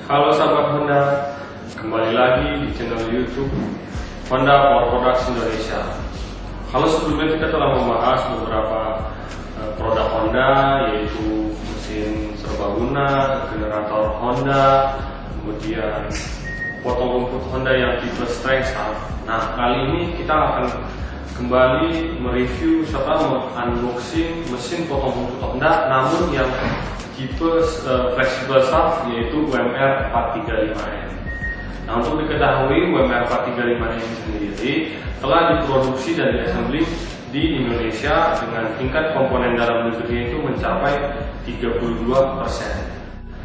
Halo sahabat Honda, kembali lagi di channel YouTube Honda Power Products Indonesia. Kalau sebelumnya kita telah membahas beberapa produk Honda, yaitu mesin serbaguna, generator Honda, kemudian potong rumput Honda yang tipe strength up. Nah, kali ini kita akan kembali mereview serta unboxing mesin potong rumput Honda, namun yang tipe flexible shaft, yaitu UMR 435N. Nah, untuk diketahui, UMR 435N ini sendiri telah diproduksi dan diassembly di Indonesia dengan tingkat komponen dalam negeri itu mencapai 32%.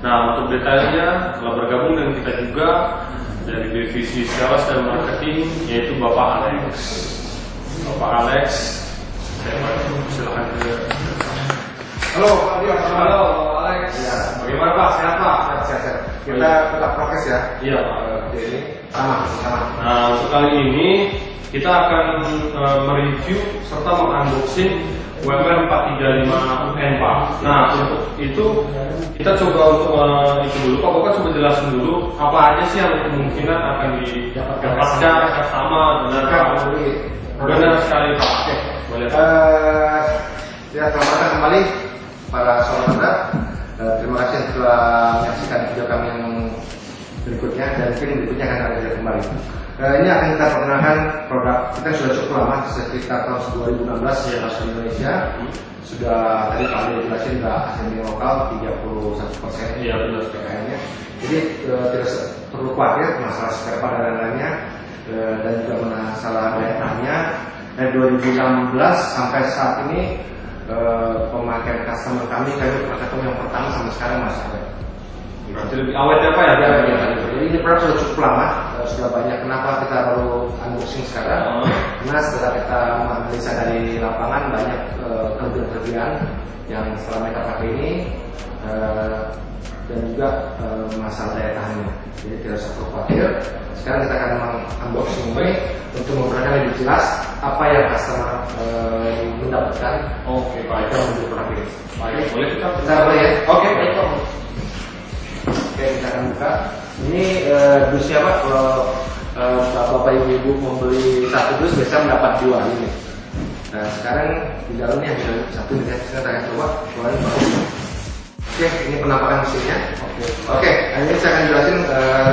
Nah, untuk detailnya telah bergabung dengan kita juga dari divisi sales dan marketing, yaitu Bapak Alex. Bapak Alex, silakan. Halo, Pak Dio. Halo, Alex. Ya. Bagaimana Pak? Sehat Pak? Sehat. Kita tetap prokes ya. Iya Pak. Jadi sama. Nah, untuk kali ini kita akan mereview serta mengunboxing UMR 435N Pak. Nah, untuk itu kita coba untuk itu dulu Pak. Bapak coba jelasin dulu apa aja sih yang kemungkinan akan didapatkan sama. Benar sekali Pak. Oke, boleh Pak. Ya, selamat datang kembali para sobat Honda. Terima kasih telah menyaksikan video kami yang berikutnya, dan mungkin berikutnya akan ada video kembali. Ini akan kita perkenalkan produk kita sudah cukup lama, sekitar tahun 2016 ya, masuk Indonesia. Sudah tadi Pak Adi jelasin sudah assembly lokal 31%. Iya, benar kayaknya. Jadi tidak perlu khawatir masalah spare part dan lainnya, dan juga masalah daya tahannya. Dari 2016 sampai saat ini pemakaian customer kami pernah ketemu yang pertama sampai sekarang masih ada. Berarti lebih awet ya Pak ya? Ya. Jadi ini produk sudah cukup lama, sudah banyak. Kenapa kita baru unboxing sekarang? Karena setelah kita menganalisa dari lapangan, banyak kelebihan yang setelah mereka pakai ini, dan juga masalah daya tahannya. Jadi tidak usah khawatir. Sekarang kita akan unboxing ini untuk memperlihatkan lebih jelas apa yang customer mendapatkan. Oke, baik. Kita menuju produk ini. Baik, boleh kita boleh ya? Oke, baik Pak. Oke, kita akan buka. Ini dusnya Pak. Kalau bapak ibu membeli satu dus biasa mendapat dua ini. Nah, sekarang di dalamnya ada satu, kita akan coba keluarin Pak. Oke, ini penampakan mesinnya. Oke, ini saya akan jelasin.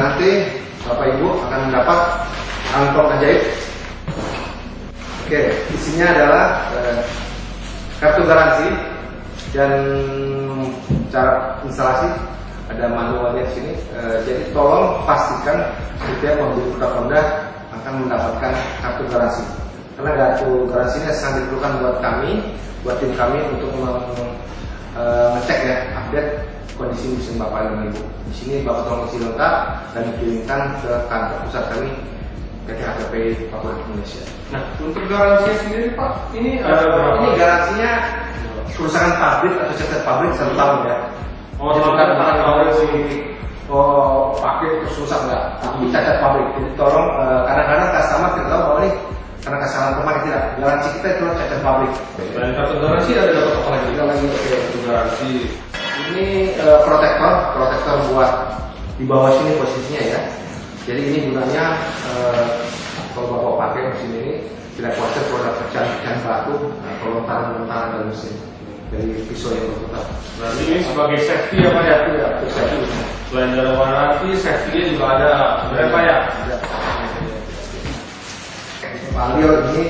Nanti bapak ibu akan mendapat kantong ajaib. Oke, isinya adalah kartu garansi dan cara instalasi. Ada manualnya di sini. Jadi tolong pastikan setiap membeli produk Honda akan mendapatkan kartu garansi. Karena kartu garansinya sangat diperlukan buat kami, buat tim kami untuk ngecek ya, update kondisi mesin bapak dan ibu. Di sini bapak tolong isi lengkap dan dikirimkan ke kantor pusat kami, PT HPP Papua Indonesia. Nah, untuk garansinya sendiri Pak, ini berapa? Ini garansinya kerusakan pabrik atau cacat pabrik 1 tahun ya. Oh, jadi bukan garansi. Pakai terus rusak enggak, tapi cacat pabrik. Jadi tolong, kadang-kadang customer tidak tahu bahwa ini karena kesalahan pemakai, tidak. Garansi kita itu cacat pabrik. Dan kartu garansi ada dapat apa lagi? Kita lagi Kartu garansi. ini protektor buat di bawah sini posisinya ya. Jadi ini gunanya kalau bapak pakai mesin ini tidak khawatir produk pecahan batu, lontaran dari mesin dari pisau yang berputar. Berarti ini sebagai safety ya Pak ya? Iya, safety. Selain dari warranty, safety-nya juga ada. Berapa ya? Pak Leo ini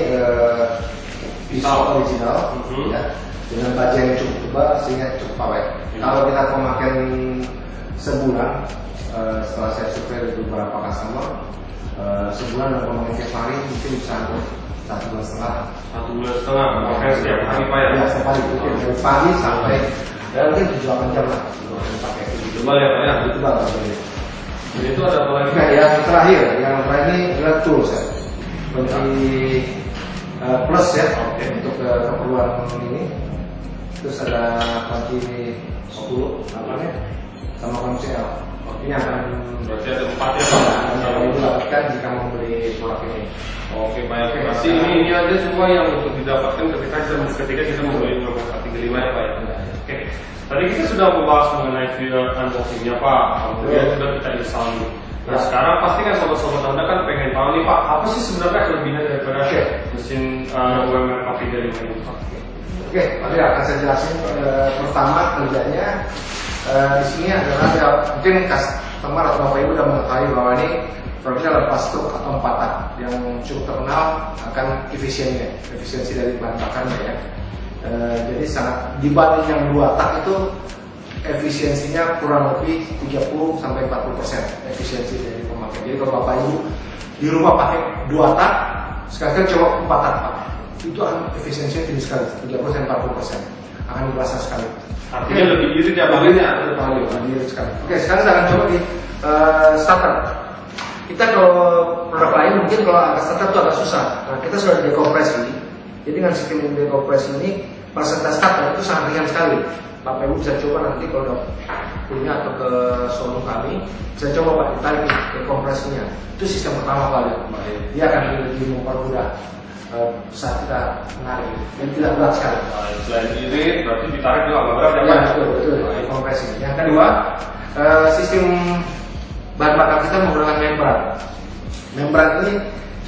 pisau original ya, dengan baja yang cukup tebal sehingga cukup awet. Kalau kita pemakaian sebulan, setelah saya survei dari beberapa customer, sebulan dan pemakaian tiap hari mungkin bisa 1,5 bulan. 1,5 bulan pakai setiap hari Pak ya? Ya, setiap hari mungkin dari pagi sampai mungkin 7-8 jam lah pakai itu. Coba ya Pak ya? Itu banget. Jadi itu ada apa lagi? Nah, yang terakhir ini adalah tools ya. Kunci plus ya, untuk keperluan ini. Terus ada kunci 10 namanya, sama kunci L. Ini akan berarti ada 4 ya Pak? yang ibu dapatkan jika membeli produk ini. Oke baik. Masih ini aja semua yang untuk didapatkan ketika kita membeli nomor 435 ya Pak ya. Oke. Tadi kita sudah membahas mengenai video unboxingnya Pak, kemudian sudah kita install nih. Nah sekarang pasti kan sobat-sobat Anda kan pengen tahu nih Pak, apa sih sebenarnya kelebihan daripada mesin UMR 435 ini Pak? Oke, tadi akan saya jelasin. Pertama kerjanya di sini adalah ya, mungkin customer atau bapak ibu sudah mengetahui bahwa ini produknya adalah pastuk atau 4 tak yang cukup terkenal akan efisiensi dari bahan bakarnya ya. Jadi sangat dibanding yang 2 tak itu efisiensinya kurang lebih 30 sampai 40% efisiensi dari pemakaian. Jadi kalau bapak ibu di rumah pakai 2 tak, sekarang coba 4 tak Pak. Itu efisiensinya tinggi sekali, 30-40% akan berasa sekali. Artinya lebih irit ya Pak? Lebih irit sekali. Oke, sekarang kita akan coba di starter. Kita kalau produk lain mungkin kalau agak starter itu agak susah. Nah, kita sudah dekompresi. Jadi dengan sistem dekompresi ini persentase starter itu sangat ringan sekali. Bapak Ibu bisa coba nanti kalau udah punya atau ke showroom kami, bisa coba Pak ditarik dekompresinya. Itu sistem pertama Pak. Dia akan lebih mempermudah saat kita menarik dan tidak berat sekali. Selain irit, berarti ditarik juga agak berat ya Pak? Ya betul, dekompresi. Yang kedua, sistem bahan bakar kita menggunakan membran. Membran ini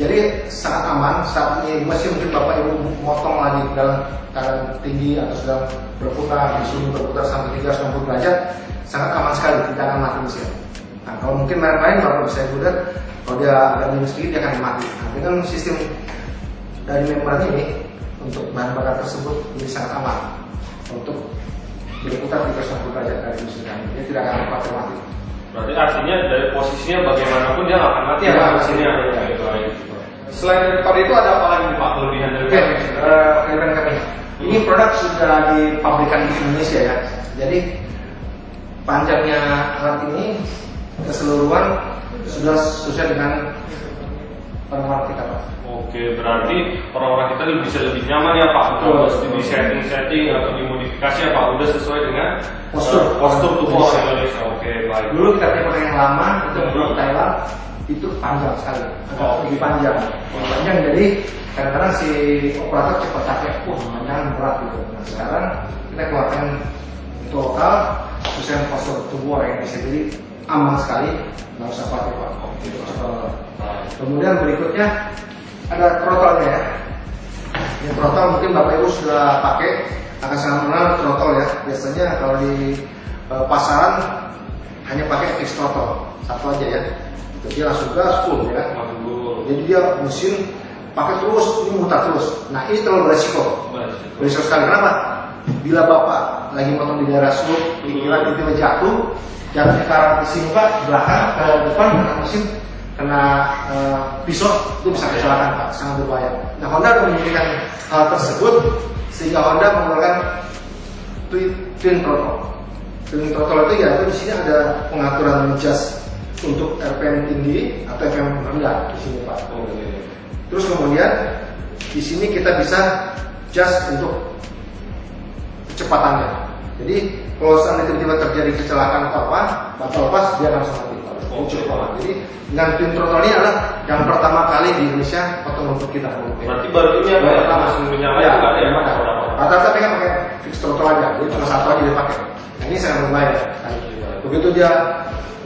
jadi sangat aman saat ini mesin mungkin bapak ibu motong lagi dalam keadaan tinggi atau sedang berputar, di sini berputar sampai 360 derajat, sangat aman sekali, tidak akan mati mesin. Nah kalau mungkin merek lain bapak bisa lihat kalau dia agak minus sedikit dia akan mati. Nah, dengan sistem dari membran ini untuk bahan bakar tersebut ini sangat aman untuk berputar 360 derajat dari mesin kami, dia tidak akan mati. Berarti artinya dari posisinya bagaimanapun dia nggak akan mati ya Pak mesinnya. Selain daripada itu ada apa lagi Pak kelebihan dari kelebihan kami? Ini produk sudah dipabrikan di Indonesia ya. Jadi panjangnya alat ini keseluruhan sudah sesuai dengan permohonan kita Pak. Oke, berarti orang-orang kita bisa lebih nyaman ya Pak. Kalau di setting atau dimodifikasi ya Pak, udah sesuai dengan postur tubuh orang Indonesia. Oke, baik. Dulu kita pakai yang lama itu produk Thailand itu panjang sekali, lebih panjang. Jadi kadang-kadang si operator cepat capek, panjang berat gitu. Nah sekarang kita keluarkan itu lokal, sesuai postur tubuh orang Indonesia, jadi aman sekali, nggak usah khawatir Pak. Kemudian berikutnya ada throttle ya. Ini throttle mungkin Bapak Ibu sudah pakai, akan sangat mengenal throttle ya. Biasanya kalau di pasaran hanya pakai fixed throttle satu aja ya. Jadi dia langsung gas full ya. Jadi dia mesin pakai terus, ini mutar terus. Nah ini terlalu beresiko. Beresiko sekali. Kenapa? Bila Bapak lagi motong di daerah slope, pikiran tiba-tiba jatuh ke arah mesin Pak, belakang ke depan kena mesin, kena pisau, itu bisa kecelakaan Pak, sangat berbahaya. Nah Honda memiliki hal tersebut sehingga Honda mengeluarkan twin throttle. Twin throttle itu ya, di sini ada pengaturan adjust untuk RPM tinggi atau RPM rendah di sini Pak. Terus kemudian di sini kita bisa adjust untuk kecepatannya. Jadi kalau seandainya tiba-tiba terjadi kecelakaan atau apa, batal lepas dia langsung mati. Jadi dengan twin throttle ini adalah yang pertama kali di Indonesia otomotif kita. Berarti baru ini apa ya? Langsung menyala ya? Rata-rata kan pakai fixed throttle aja, jadi cuma satu aja dia pakai. Nah, ini sangat berbahaya. Begitu dia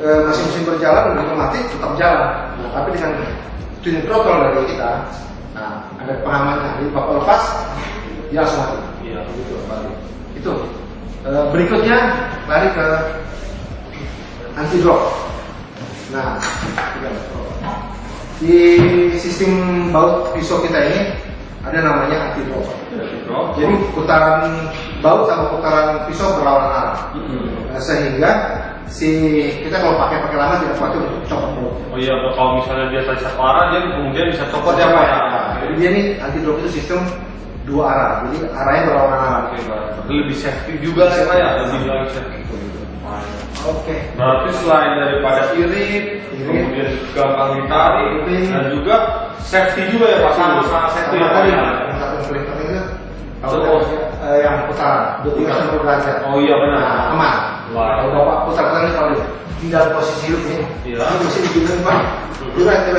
mesin berjalan, begitu mati tetap jalan. Nah, tapi dengan twin throttle dari kita, nah ada pengamannya. Jadi bapak lepas, dia langsung mati. Iya, begitu. Itu. Berikutnya lari ke anti drop. Nah, di sistem baut pisau kita ini ada namanya anti drop. Jadi putaran baut sama putaran pisau berlawanan arah. Sehingga kita kalau pakai lama tidak kuat untuk copot baut. Oh iya, kalau misalnya dia tadi satu arah, dia kemudian bisa copot ya Pak. Jadi dia ini anti drop itu sistem dua arah, jadi arahnya berlawanan arah. Lebih safety juga sih Pak ya, lebih safety. Oke. Berarti selain daripada irit, kemudian gampang ditarik, dan juga safety juga ya Pak, sangat safety ya Pak. Satu klik itu yang putar 360 derajat. Oh iya benar. Aman. Kalau bapak putar ini kalau tinggal posisi ini. Iya. Ini mesti dibilang Pak. Dulu aja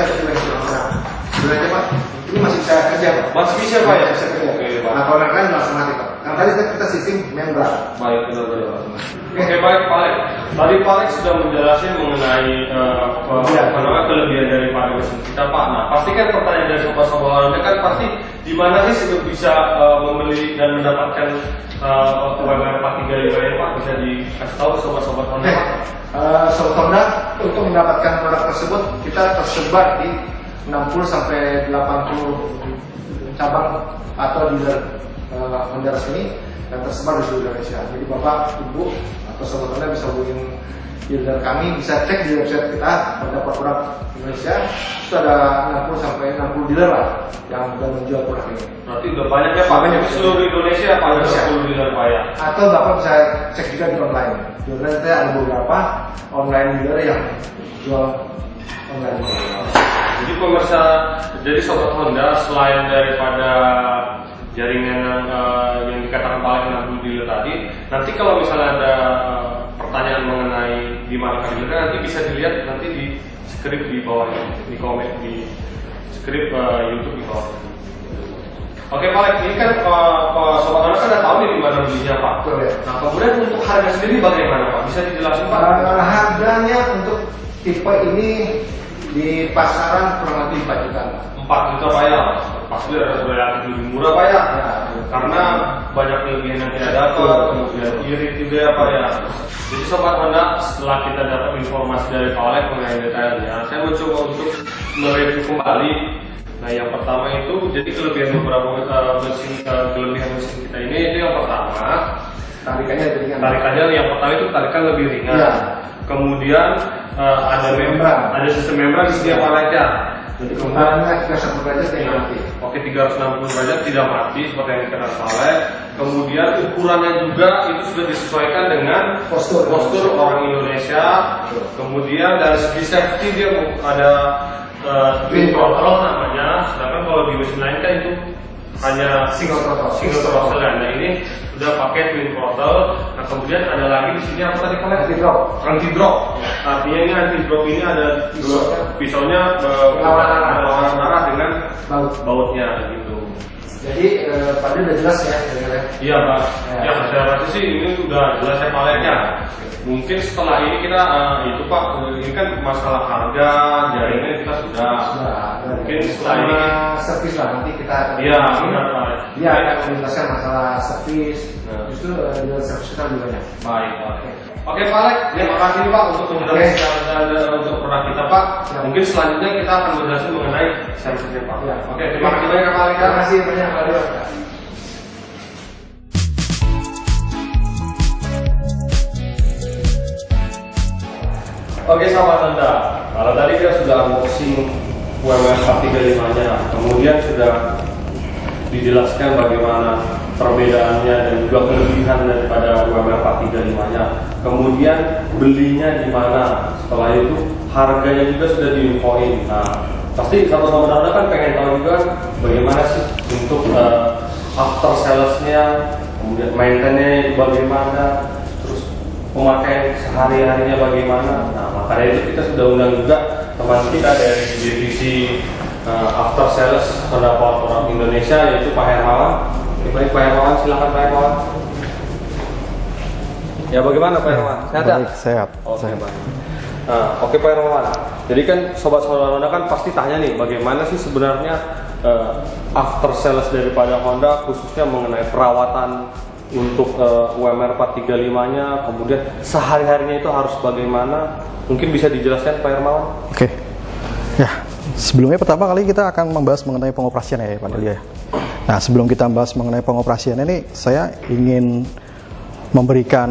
Pak. Ini masih bisa kerja Pak. Masih bisa Pak ya? Bisa kerja. Oke, Pak. Nah kalau yang lain langsung mati Pak. Yang tadi kita sistem membran. Baik, benar. Oke, baik Pak Alex. Tadi Pak Alex sudah menjelaskan mengenai kelebihan daripada mesin kita Pak. Nah, pasti kan pertanyaan dari sobat-sobat Honda kan pasti di mana sih sudah bisa membeli dan mendapatkan UMR 435 ini Pak? Bisa dikasih tahu sobat-sobat Honda Pak? Sobat Honda untuk mendapatkan produk tersebut kita tersebar di 60 sampai 80 cabang atau dealer Honda resmi yang tersebar di seluruh Indonesia. Jadi Bapak, Ibu atau sobat Honda bisa hubungin dealer kami, bisa cek di website kita terdapat produk Indonesia. Itu ada 60 sampai 60 dealer lah yang sudah menjual produk ini. Berarti udah banyak ya Pak? Banyak seluruh Indonesia Pak, ada 10 dealer Pak ya? Atau Bapak bisa cek juga di online. Di online kita ada beberapa online dealer yang jual online. Jadi pemirsa, jadi sobat Honda selain daripada jaringan yang dikatakan paling 60 dealer tadi, nanti kalau misalnya ada pertanyaan mengenai di mana dealer, nanti bisa dilihat nanti di skrip di bawahnya, di komen di skrip YouTube di bawah. Oke Pak Alex, ini kan sobat Honda kan udah tahu nih di mana belinya Pak. Betul ya. Nah kemudian untuk harga sendiri bagaimana Pak? Bisa dijelaskan Pak? Harganya untuk tipe ini di pasaran kurang lebih 4 juta. 4 juta Pak ya? Pasti relatif lebih murah Pak ya? Karena banyak kelebihan yang tidak dapat, kemudian irit juga ya Pak ya. Jadi sobat Honda, setelah kita dapat informasi dari Pak Alex mengenai detailnya, saya mencoba untuk mereview kembali. Nah yang pertama itu, jadi kelebihan beberapa kelebihan mesin kita ini itu yang pertama, Tarikannya lebih ringan. tarikannya yang pertama itu tarikan lebih ringan. Ya. Kemudian ada membran, ada sistem membran di setiap alatnya. Jadi kemarinnya 360 derajat yang mati. Oke, 360 derajat tidak mati seperti yang kita Alex. Kemudian ukurannya juga itu sudah disesuaikan dengan Postur orang Indonesia. Kemudian dari segi safety dia ada twin throttle namanya. Sedangkan kalau di mesin lain kan itu hanya Single throttle. Nah ini sudah pakai twin throttle. Nah kemudian ada lagi di sini apa tadi kalian? Anti drop. Artinya ini anti drop ini ada pisaunya berlawanan arah dengan bautnya gitu. Jadi pada udah jelas ya. Iya Pak. Ya saya rasa sih ini sudah jelas ya Pak Alex ya. Mungkin setelah ini kita itu Pak, ini kan masalah harga jaringan kita sudah. Mungkin setelah ini servis lah nanti kita. Iya benar Pak. Dia akan menjelaskan masalah servis. Justru di servis kita lebih banyak. Baik Pak. Oke Pak Alex, terima kasih Pak untuk penjelasan untuk produk kita Pak. Mungkin selanjutnya kita akan menjelaskan mengenai servisnya Pak. Oke, terima kasih banyak Pak Alex. Terima kasih banyak Pak Alex. Oke sahabat Honda, kalau tadi kita sudah unboxing UMR 435-nya, kemudian sudah dijelaskan bagaimana perbedaannya dan juga kelebihan daripada UMR 435-nya. Kemudian belinya di mana? Setelah itu harganya juga sudah diinfoin. Nah, pasti sahabat Honda kan pengen tahu juga bagaimana sih untuk after sales-nya, kemudian maintenance bagaimana, terus pemakaian sehari-harinya bagaimana. Nah, makanya itu kita sudah undang juga teman kita dari divisi after sales Honda Power Product Indonesia, yaitu Pak Hermawan. Baik Pak Hermawan, silakan Pak Hermawan. Ya bagaimana Pak Hermawan? Sehat ya? Baik, sehat. Sehat. Oke Pak Hermawan. Jadi kan sobat Honda kan pasti tanya nih, bagaimana sih sebenarnya after sales daripada Honda, khususnya mengenai perawatan untuk UMR 435-nya, kemudian sehari-harinya itu harus bagaimana? Mungkin bisa dijelaskan Pak Hermawan? Oke. Ya, sebelumnya pertama kali kita akan membahas mengenai pengoperasian ya Pak Delia. Nah, sebelum kita membahas mengenai pengoperasian ini, saya ingin memberikan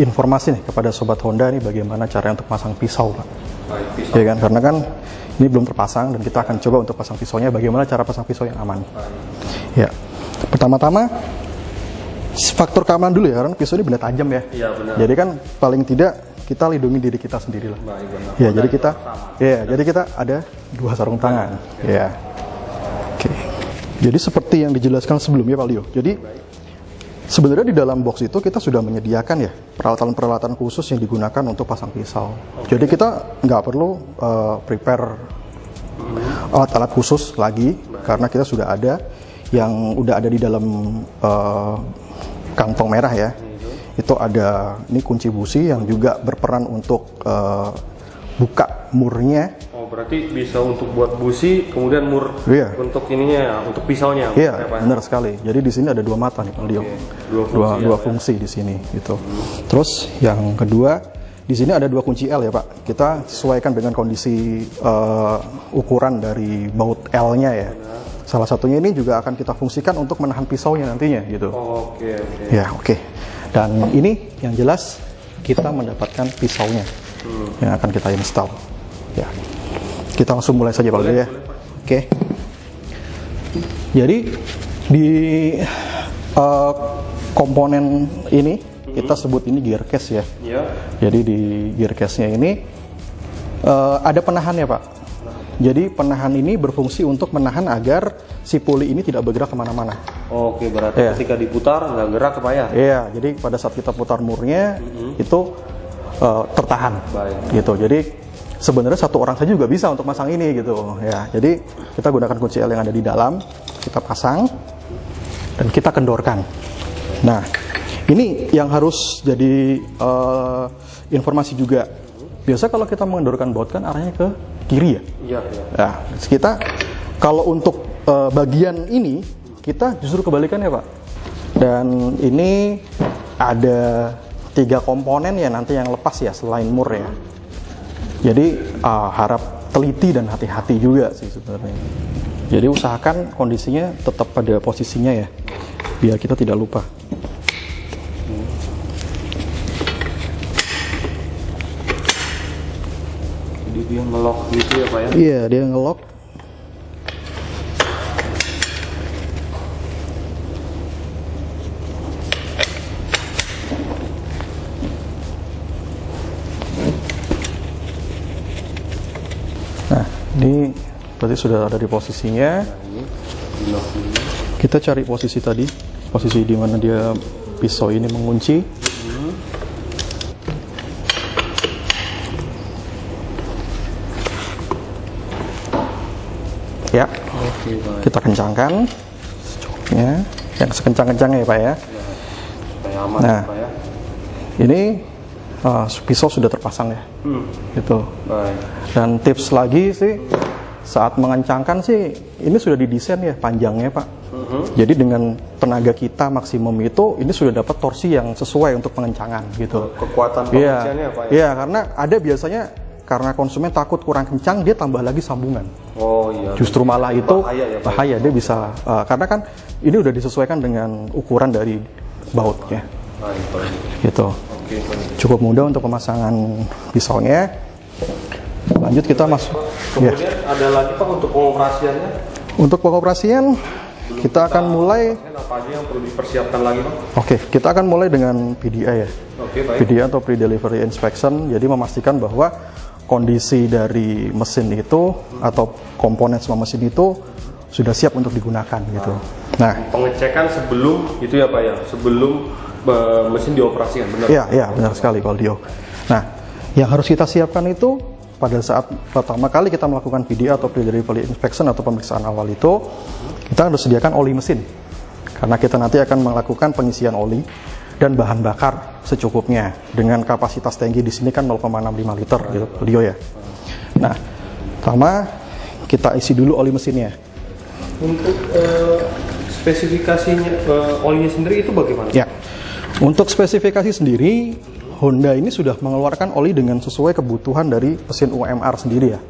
informasi nih kepada sobat Honda ini bagaimana cara untuk pasang pisau, Pak. Baik, pisau. Ya kan, karena kan ini belum terpasang dan kita akan coba untuk pasang pisaunya, bagaimana cara pasang pisau yang aman. Ya, pertama-tama faktor keamanan dulu ya, karena pisau ini benda tajam ya. Iya benar. Jadi kan paling tidak kita lindungi diri kita sendiri lah. Baik, benar. Ya, jadi kita ada 2 sarung tangan. Ya. Oke. Jadi seperti yang dijelaskan sebelumnya Pak Leo. Jadi Sebenarnya di dalam box itu kita sudah menyediakan ya peralatan-peralatan khusus yang digunakan untuk pasang pisau. Jadi kita nggak perlu prepare alat-alat khusus lagi karena kita sudah ada yang udah ada di dalam kantong merah ya. Itu ada ini kunci busi yang juga berperan untuk buka murnya. Oh, berarti bisa untuk buat busi, kemudian mur Iya. untuk ininya ya, untuk pisaunya. Iya, Pak, ya? benar sekali. Jadi di sini ada 2 mata nih Pak Dio. Dua fungsi di sini gitu. Terus yang kedua, di sini ada 2 kunci L ya Pak. Kita sesuaikan dengan kondisi ukuran dari baut L-nya ya. Salah satunya ini juga akan kita fungsikan untuk menahan pisaunya nantinya gitu. Oh, oke. Ya, oke. Dan ini yang jelas kita mendapatkan pisaunya yang akan kita install. Ya. Kita langsung mulai saja Pak Dio ya. Oke. Jadi di komponen ini kita sebut ini gear case ya. Iya. Jadi di gear case-nya ini ada penahannya Pak. Jadi penahan ini berfungsi untuk menahan agar si puli ini tidak bergerak kemana-mana. Oke, berarti Iya. ketika diputar nggak gerak Pak ya? Iya, jadi pada saat kita putar murnya itu tertahan. Baik. Gitu. Jadi sebenarnya satu orang saja juga bisa untuk masang ini gitu. Ya, jadi kita gunakan kunci L yang ada di dalam, kita pasang dan kita kendorkan. Nah, ini yang harus jadi informasi juga. Biasa kalau kita mengendorkan baut kan arahnya ke kiri ya. Iya. Nah, kita kalau untuk bagian ini kita justru kebalikannya Pak. Dan ini ada 3 komponen ya nanti yang lepas ya selain mur ya. Jadi harap teliti dan hati-hati juga sih sebenarnya. Jadi usahakan kondisinya tetap pada posisinya ya, biar kita tidak lupa. Jadi dia ngelok gitu ya Pak ya? Iya, dia ngelok. Nah, ini berarti sudah ada di posisinya. Kita cari posisi tadi, posisi di mana dia pisau ini mengunci. Ya, Oke, Pak. kita kencangkan secukupnya, yang sekencang-kencangnya ya Pak ya. Supaya aman Nah. Pak ya. Ini pisau sudah terpasang ya, gitu. Baik. Dan tips lagi sih, saat mengencangkan sih, ini sudah didesain ya panjangnya Pak. Jadi dengan tenaga kita maksimum itu, ini sudah dapat torsi yang sesuai untuk pengencangan gitu. Kekuatan Iya, pengunciannya Pak ya? iya karena ada biasanya karena konsumen takut kurang kencang, dia tambah lagi sambungan. Oh iya. Justru malah itu bahaya ya, Pak? bahaya, dia bisa karena kan ini udah disesuaikan dengan ukuran dari bautnya, Baik, Pak. gitu. Oke, Pak. Cukup mudah untuk pemasangan pisaunya. Lanjut kita masuk. Ya. Kemudian ada lagi Pak untuk pengoperasiannya? Untuk pengoperasian kita akan mulai. Apa aja yang perlu dipersiapkan lagi Pak? Oke, kita akan mulai dengan PDI ya. Oke, baik. PDI atau pre-delivery inspection. Jadi memastikan bahwa kondisi dari mesin itu atau komponen semua mesin itu sudah siap untuk digunakan gitu. Nah, Pengecekan sebelum itu ya Pak ya, sebelum mesin dioperasikan, benar? iya benar sekali Pak Dio. Nah, yang harus kita siapkan itu pada saat pertama kali kita melakukan PDI atau pre-delivery inspection atau pemeriksaan awal itu, kita harus sediakan oli mesin. Karena kita nanti akan melakukan pengisian oli dan bahan bakar secukupnya dengan kapasitas tangki di sini kan 0,65 liter gitu Pak Dio ya. Nah, pertama kita isi dulu oli mesinnya. Untuk spesifikasinya olinya sendiri itu bagaimana? Ya. Untuk spesifikasi sendiri, Honda ini sudah mengeluarkan oli dengan sesuai kebutuhan dari mesin UMR sendiri ya.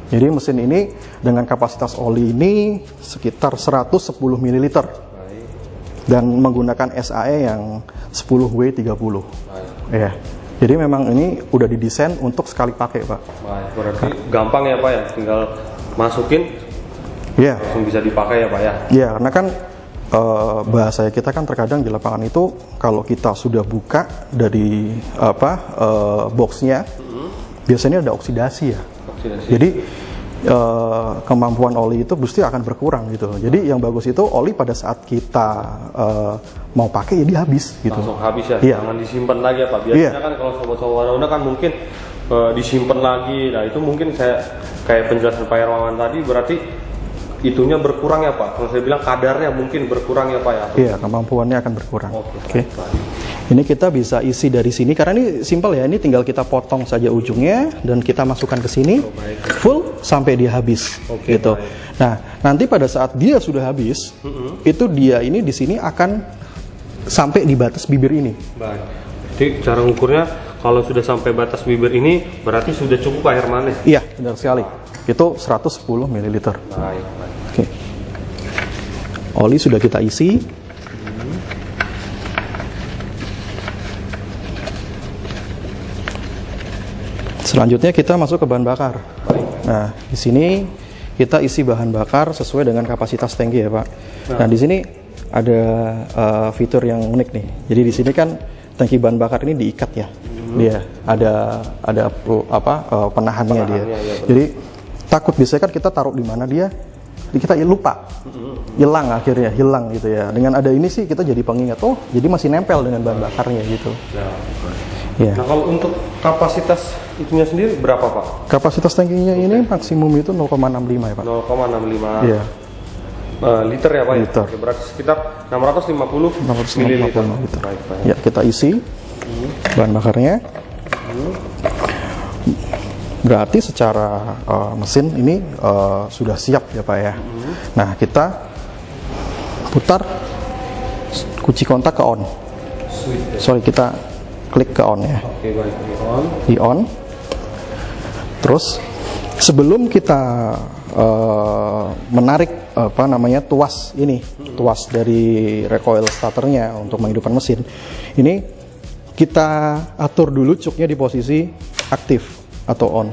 Jadi mesin ini dengan kapasitas oli ini sekitar 110 ml dan menggunakan SAE yang 10W30. Ya. Jadi memang ini udah didesain untuk sekali pakai Pak. Baik, berarti gampang ya Pak ya, tinggal masukin Ya. langsung bisa dipakai ya Pak ya. Ya, karena kan bahasa kita kan terkadang di lapangan itu kalau kita sudah buka dari boxnya, biasanya ada oksidasi ya. Oksidasi. Jadi kemampuan oli itu pasti akan berkurang gitu. Jadi yang bagus itu oli pada saat kita mau pakai ya dia habis gitu. Langsung habis ya, Iya. jangan disimpan lagi ya Pak. Biasanya Iya. kan kalau sobat-sobat Honda kan mungkin disimpan lagi. Nah itu mungkin saya kayak penjelasan Pak Hermawan tadi berarti itunya berkurang ya Pak. Kalau saya bilang kadarnya mungkin berkurang ya Pak ya. Iya, kemampuannya akan berkurang. Oke. Ini kita bisa isi dari sini karena ini simpel ya. Ini tinggal kita potong saja ujungnya dan kita masukkan ke sini full sampai dia habis gitu. Nah, nanti pada saat dia sudah habis, itu dia ini di sini akan sampai di batas bibir ini. Baik. Jadi cara ukurnya kalau sudah sampai batas bibir ini berarti sudah cukup air manis. Iya, benar sekali. Itu 110 ml. Baik. Oke. Oli sudah kita isi. Selanjutnya kita masuk ke bahan bakar. Nah, di sini kita isi bahan bakar sesuai dengan kapasitas tangki ya Pak. Nah, di sini ada fitur yang unik nih. Jadi di sini kan tangki bahan bakar ini diikat ya. Dia ada penahannya dia. Jadi takut biasanya kan kita taruh di mana dia, kita lupa, hilang akhirnya hilang gitu ya. Dengan ada ini sih kita jadi pengingat. Oh, jadi masih nempel dengan bahan bakarnya gitu. Ya. Nah kalau untuk kapasitas itunya sendiri berapa Pak? Kapasitas tangkinya ini maksimum itu 0,65 ya Pak. 0,65 Iya. Liter ya Pak ya? Liter. Oke, berarti sekitar 650 ml. liter. Baik. Ya, kita isi bahan bakarnya. Berarti secara mesin ini sudah siap ya Pak ya. Nah, kita putar kunci kontak ke on. Sorry, kita klik ke on ya. Oke, baik. On. Di on. Terus sebelum kita menarik tuas ini, tuas dari recoil starternya untuk menghidupkan mesin, ini kita atur dulu cuknya di posisi aktif atau on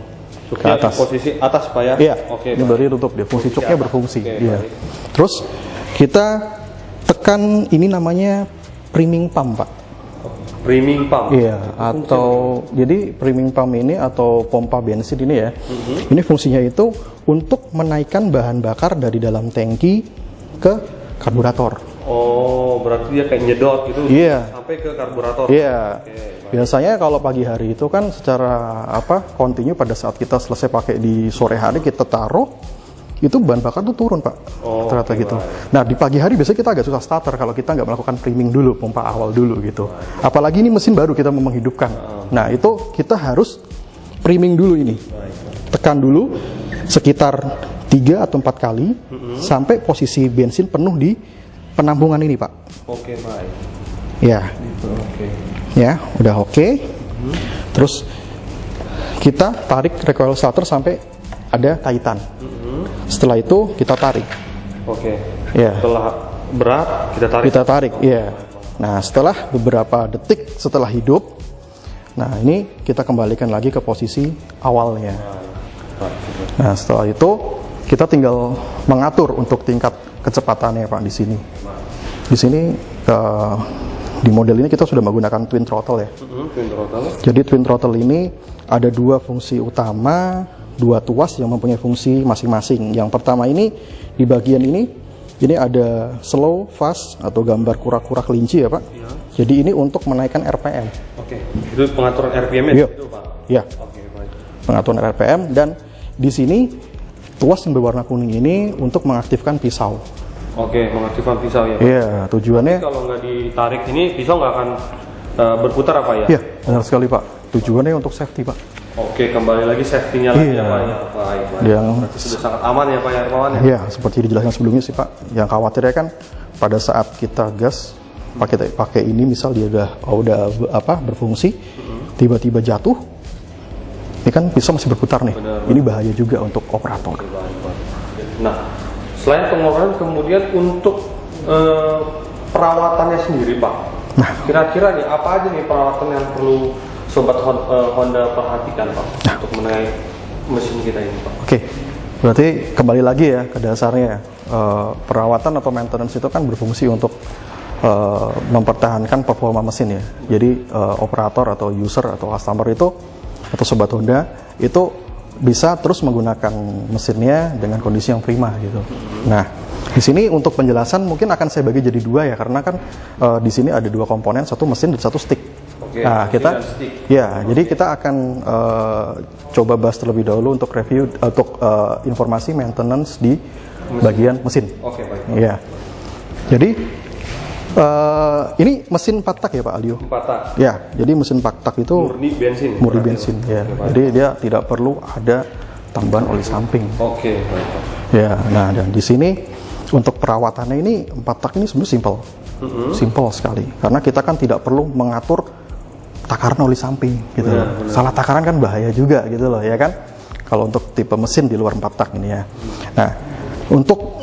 ke Cuknya atas. di posisi atas Pak ya? Iya. Oke. Ini berarti tutup dia. Fungsi cuknya atas. berfungsi. Oke, Iya. baik. Terus kita tekan ini namanya priming pump Pak. Priming pump. Iya, atau jadi priming pump ini atau pompa bensin ini ya. Ini fungsinya itu untuk menaikkan bahan bakar dari dalam tangki ke karburator. Oh, berarti dia kayak nyedot gitu Iya. sampai ke karburator. Iya. Biasanya kalau pagi hari itu kan secara kontinu pada saat kita selesai pakai di sore hari kita taruh itu bahan bakar tuh turun Pak. Oh, Ternyata oke, gitu. Nah di pagi hari biasanya kita agak susah starter kalau kita nggak melakukan priming dulu, pompa awal dulu gitu. Apalagi ini mesin baru kita mau menghidupkan. Nah itu kita harus priming dulu ini. Tekan dulu sekitar 3 atau 4 kali sampai posisi bensin penuh di penampungan ini Pak. Oke, baik. Ya, Oke. ya udah oke. Terus kita tarik recoil starter sampai ada kaitan. Setelah itu kita tarik. Oke. Ya. Setelah berat kita tarik. Kita tarik, iya. Nah, setelah beberapa detik setelah hidup, nah ini kita kembalikan lagi ke posisi awalnya. Nah, setelah itu kita tinggal mengatur untuk tingkat kecepatannya Pak di sini. Di sini di model ini kita sudah menggunakan twin throttle ya. Twin throttle. Jadi twin throttle ini ada 2 fungsi utama, 2 tuas yang mempunyai fungsi masing-masing. Yang pertama ini di bagian ini ada slow, fast atau gambar kura-kura kelinci ya Pak. Iya. Jadi ini untuk menaikkan RPM. Oke. Itu pengaturan RPM Iya. itu Pak. Ya, Oke, baik. pengaturan RPM dan di sini tuas yang berwarna kuning ini untuk mengaktifkan pisau. Oke, mengaktifkan pisau ya Pak. Iya, tujuannya. Kalau nggak ditarik ini pisau nggak akan berputar apa ya? Iya, benar sekali Pak. Tujuannya untuk safety Pak. Oke, kembali lagi safety-nya lagi Iya. ya Pak. Ya, baik. Yang- Berarti sudah sangat aman ya Pak ya, Hermawan ya? Ya, seperti dijelaskan sebelumnya sih Pak. Yang khawatirnya kan pada saat kita gas pakai ini misal dia udah berfungsi, tiba-tiba jatuh, ini kan pisau masih berputar nih. Benar. Ini bahaya juga untuk operator. Nah, selain pengorbanan kemudian untuk perawatannya sendiri Pak. Nah. Kira-kira nih apa aja nih perawatan yang perlu sobat Honda perhatikan Pak untuk mengenai mesin kita ini Pak? Oke, berarti kembali lagi ya ke dasarnya. Perawatan atau maintenance itu kan berfungsi untuk mempertahankan performa mesin ya. Jadi operator atau user atau customer itu atau sobat Honda itu bisa terus menggunakan mesinnya dengan kondisi yang prima gitu. Nah, di sini untuk penjelasan mungkin akan saya bagi jadi dua ya, karena kan di sini ada dua komponen, satu mesin dan satu stick. Oke, Nah, kita jadi kita akan coba bahas terlebih dahulu untuk review untuk informasi maintenance di bagian mesin. Oke, baik. Ya. Jadi ini mesin 4 tak ya Pak Aldio? 4 tak. Ya, jadi mesin 4 tak itu murni bensin ya. Jadi dia tidak perlu ada tambahan oli samping. Oke, baik. Ya, nah dan di sini untuk perawatannya ini 4 tak ini sebenarnya simple sekali. Karena kita kan tidak perlu mengatur takaran oli samping gitu. Benar. Salah takaran kan bahaya juga gitu loh ya kan. Kalau untuk tipe mesin di luar 4 tak ini ya. Nah, untuk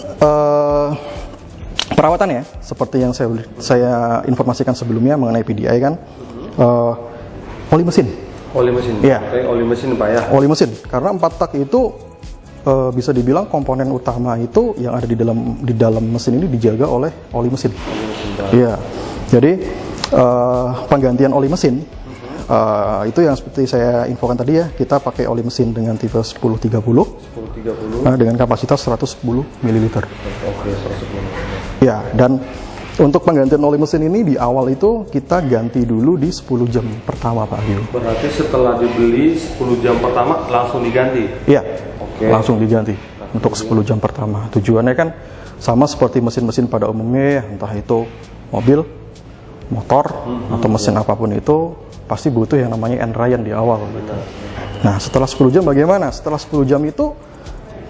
perawatannya seperti yang saya informasikan sebelumnya mengenai PDI kan, oli mesin. Oli mesin. Iya. Oke, oli mesin Pak ya. Oli mesin karena 4 tak itu bisa dibilang komponen utama itu yang ada di dalam mesin ini dijaga oleh oli mesin. Iya. Jadi penggantian oli mesin itu yang seperti saya infokan tadi ya, kita pakai oli mesin dengan tipe 1030 dengan kapasitas 110 ml. Oke, 110 ml. Ya, dan untuk penggantian oli mesin ini di awal itu kita ganti dulu di 10 jam pertama Pak Aldio. Berarti setelah dibeli 10 jam pertama langsung diganti? Iya, Oke. langsung diganti untuk 10 jam pertama. Tujuannya kan sama seperti mesin-mesin pada umumnya ya, entah itu mobil, motor, atau mesin apapun itu pasti butuh yang namanya end ryan di awal. Nah, setelah 10 jam bagaimana? Setelah 10 jam itu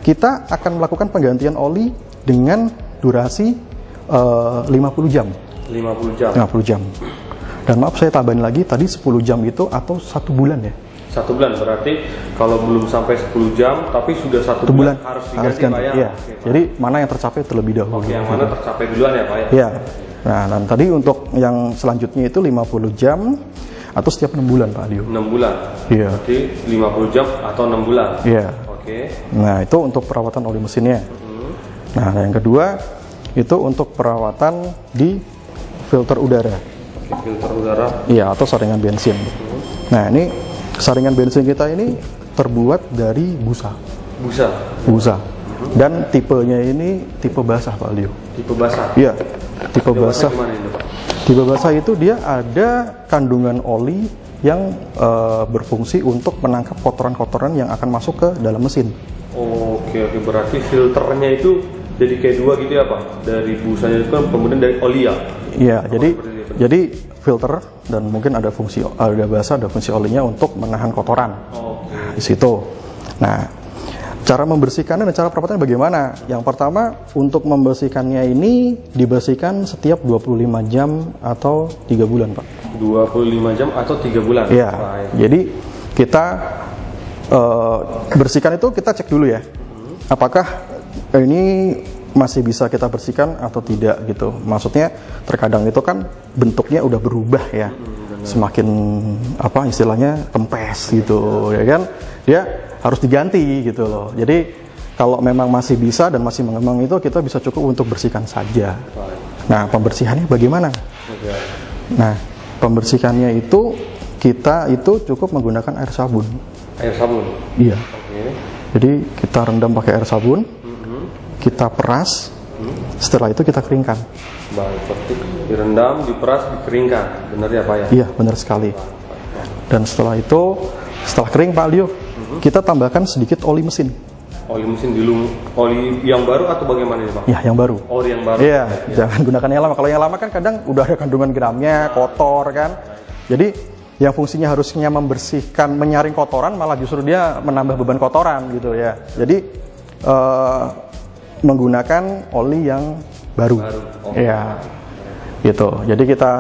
kita akan melakukan penggantian oli dengan durasi 50 jam. 50 jam. 50 jam. Dan maaf saya tambahin lagi tadi 10 jam itu atau 1 bulan ya. 1 bulan berarti kalau belum sampai 10 jam tapi sudah 1 bulan harus diganti Pak ya. Iya. Oke, Pak. Jadi mana yang tercapai terlebih dahulu. Oke, yang mana tercapai duluan ya Pak ya? Iya. Nah, dan tadi untuk yang selanjutnya itu 50 jam atau setiap 6 bulan Pak Aldio. 6 bulan. Iya. Berarti 50 jam atau 6 bulan. Iya. Oke. Nah, itu untuk perawatan oli mesinnya. Nah, yang kedua itu untuk perawatan di filter udara. Oke, filter udara. Iya, atau saringan bensin. Nah, ini saringan bensin kita ini terbuat dari busa. Busa. Dan tipenya ini tipe basah Pak Aldio. Tipe basah. Iya, tipe basah. Gimana ini Pak? Tipe basah itu dia ada kandungan oli yang berfungsi untuk menangkap kotoran-kotoran yang akan masuk ke dalam mesin. Oke, berarti filternya itu jadi kayak dua gitu ya Pak? Dari busanya itu kan kemudian dari oli ya? Iya, jadi filter dan mungkin ada basah, ada fungsi olinya untuk menahan kotoran. Oke. Di situ. Nah, cara membersihkannya dan cara perawatannya bagaimana? Yang pertama, untuk membersihkannya ini dibersihkan setiap 25 jam atau 3 bulan, Pak. 25 jam atau 3 bulan? Iya. Baik. Jadi kita bersihkan itu kita cek dulu ya. Apakah ini masih bisa kita bersihkan atau tidak gitu. Maksudnya terkadang itu kan bentuknya udah berubah ya. Semakin apa istilahnya kempes gitu ya kan. Dia harus diganti gitu loh. Jadi kalau memang masih bisa dan masih mengembang itu kita bisa cukup untuk bersihkan saja. Nah, pembersihannya bagaimana? Nah, pembersihannya itu kita itu cukup menggunakan air sabun. Air sabun? Iya. Oke. Jadi kita rendam pakai air sabun, kita peras, setelah itu kita keringkan. Baik, berarti direndam, diperas, dikeringkan. Benar ya Pak ya? Iya, benar sekali. Dan setelah itu, setelah kering Pak Aldio, kita tambahkan sedikit oli mesin. Oli mesin dulu, oli yang baru atau bagaimana ya Pak? Ya, yang baru. Oli yang baru? Iya, jangan gunakan yang lama. Kalau yang lama kan kadang udah ada kandungan gramnya, kotor kan. Jadi yang fungsinya harusnya membersihkan, menyaring kotoran, malah justru dia menambah beban kotoran gitu ya. Jadi menggunakan oli yang baru. Iya, gitu. Jadi kita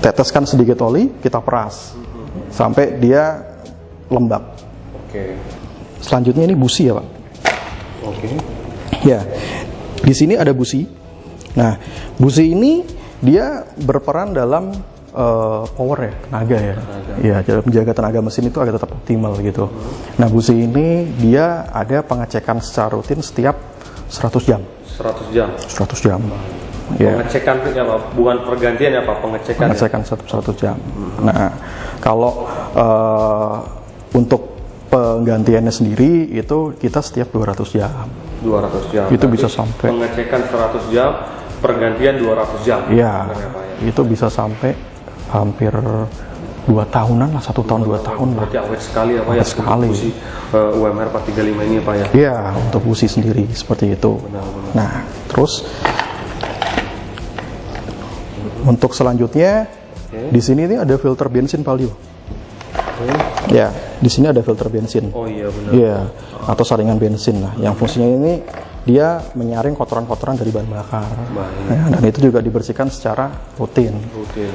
teteskan sedikit oli, kita peras sampai dia lembab. Oke. Selanjutnya ini busi ya Pak. Oke. Ya, di sini ada busi. Nah, busi ini dia berperan dalam power ya, tenaga ya. Ya, dalam menjaga tenaga mesin itu agar tetap optimal gitu. Nah, busi ini dia ada pengecekan secara rutin setiap 100 jam. 100 jam? 100 jam. Ya. Pengecekan ya Pak, bukan pergantian ya Pak, pengecekan. Pengecekan 100 jam. Nah, kalau untuk penggantiannya sendiri itu kita setiap 200 jam. 200 jam. Itu Berarti bisa sampai. pengecekan 100 jam, pergantian 200 jam. Iya, Benar ya, Pak, ya? itu bisa sampai hampir 2 tahunan lah, 1 tahun 2 tahun lah. Berarti awet sekali ya Pak ya. Awet sekali. Untuk busi, UMR 435 ini ya Pak ya. Iya, untuk busi sendiri seperti itu. Benar-benar. Nah, terus untuk selanjutnya di sini ini ada filter bensin Palio. Ya, di sini ada filter bensin. Oh iya benar. Iya, atau saringan bensin lah. Yang fungsinya ini dia menyaring kotoran-kotoran dari bahan bakar. Baik. Ya, dan itu juga dibersihkan secara rutin.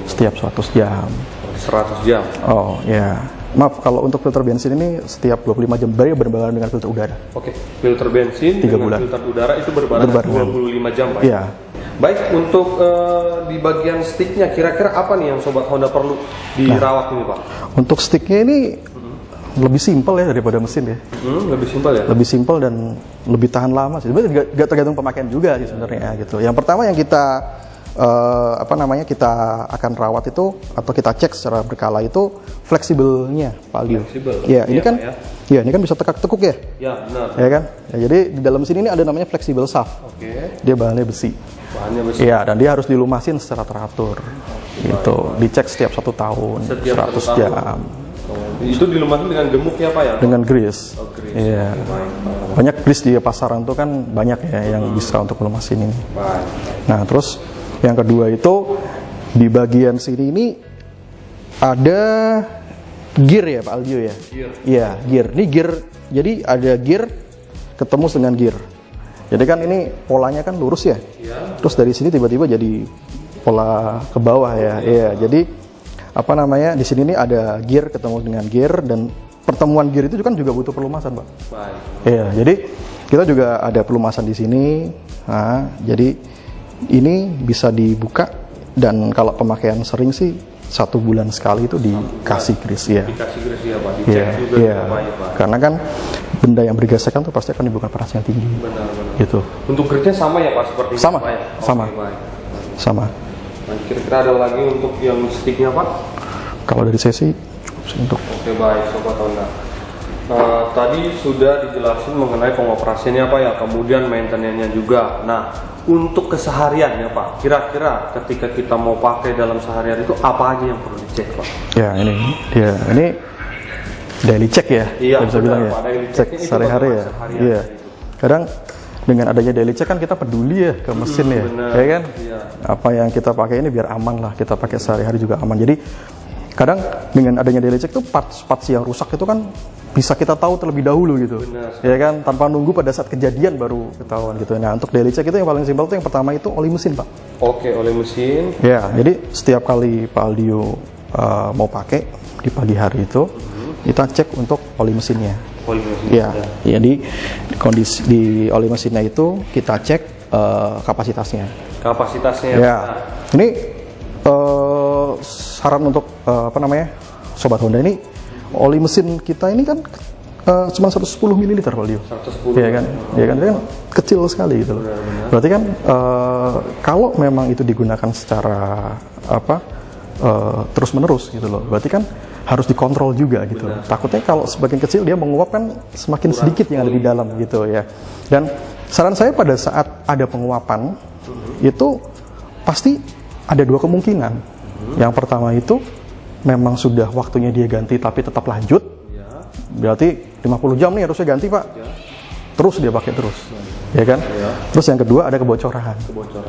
Setiap 100 jam. 100 jam. Oh ya, maaf kalau untuk filter bensin ini setiap 25 jam berbarengan dengan filter udara. Oke, filter bensin 3 dengan bulan. filter udara itu berbarengan Berbarengan. 25 jam Pak. Iya. Baik, untuk di bagian sticknya kira-kira apa nih yang Sobat Honda perlu dirawat ini Pak? Untuk sticknya ini lebih simpel ya daripada mesin ya. Lebih simpel ya? Lebih simpel dan lebih tahan lama sih. Sebenarnya nggak tergantung pemakaian juga sih sebenarnya gitu. Yang pertama yang kita kita akan rawat itu atau kita cek secara berkala itu fleksibelnya Palio. Fleksibel. Ya, ini Iya, kan Pak, ya ini kan bisa tekuk-tekuk ya. Ya, benar. Ya kan? Ya, jadi di dalam sini ini ada namanya fleksibel shaft. Oke. Dia bahannya besi. Bahannya besi. Iya, dan dia harus dilumasin secara teratur. Gitu. Dicek setiap 1 tahun, Setiap 100 1 tahun. jam. Itu dilumasin dengan gemuk ya Pak ya? Dengan grease. Oh, grease. Iya. Baik. Banyak grease di pasaran tuh kan banyak ya yang bisa untuk melumasin ini. Baik. Nah, terus yang kedua itu di bagian sini ini ada gear ya Pak Aldio ya? Gear. Iya, gear. Ini gear. Jadi ada gear ketemu dengan gear. Jadi kan ini polanya kan lurus ya. Iya. Terus dari sini tiba-tiba jadi pola ke bawah ya. Iya, jadi di sini nih ada gear ketemu dengan gear dan pertemuan gear itu kan juga butuh pelumasan, Pak. Baik. Iya, jadi kita juga ada pelumasan di sini. Nah, jadi ini bisa dibuka dan kalau pemakaian sering sih 1 bulan sekali itu dikasih grease ya. Dikasih grease ya Pak, dicek Iya, juga iya. baik Pak. Karena kan benda yang bergesekan tuh pasti akan menimbulkan panas yang tinggi. Benar-benar. Gitu. Untuk grease-nya sama ya Pak seperti ini, Sama, Pak ya? sama. Oke, baik. Sama. Nah, kira-kira ada lagi untuk yang sticknya Pak? Kalau dari saya sih cukup sih untuk Oke baik Sobat Honda. Tadi sudah dijelasin mengenai pengoperasiannya Pak ya, kemudian maintenance-nya juga. Nah, untuk keseharian ya Pak, kira-kira ketika kita mau pakai dalam seharian itu apa aja yang perlu dicek Pak? ya ini daily check ya, Iya, kita bisa benar, bilang ya, Pak. Daily cek check-nya itu sehari-hari ya. bagaimana seharian Iya. gitu. Kadang dengan adanya daily check kan kita peduli ya ke mesin ya, benar. ya kan? Iya. Apa yang kita pakai ini biar aman lah, kita pakai sehari-hari juga aman. Jadi kadang dengan adanya daily check tuh parts yang rusak itu kan bisa kita tahu terlebih dahulu gitu, Benar. ya kan? Tanpa nunggu pada saat kejadian baru ketahuan gitu. Nah, untuk daily check itu yang paling simpel tuh yang pertama itu oli mesin, Pak. Oke, oleh mesin. Ya, jadi setiap kali Pak Aldio mau pakai di pagi hari itu, kita cek untuk oli mesinnya. Oli mesin. Ya, jadi kondisi di oli mesinnya itu kita cek kapasitasnya. Kapasitasnya Ya, ini saran untuk Sobat Honda ini, oli mesin kita ini kan cuma 110 ml Pak Aldio. 110. Iya kan? Iya kan? Itu kan kecil sekali gitu loh. Berarti kan kalau memang itu digunakan secara terus-menerus gitu loh. Berarti kan harus dikontrol juga gitu. Takutnya kalau semakin kecil dia menguap kan semakin sedikit yang ada di dalam gitu ya. Dan saran saya pada saat ada penguapan itu pasti ada 2 kemungkinan. Yang pertama itu memang sudah waktunya dia ganti tapi tetap lanjut. Berarti 50 jam nih harusnya ganti Pak. Terus dia pakai terus. Ya kan? Terus yang kedua ada kebocoran.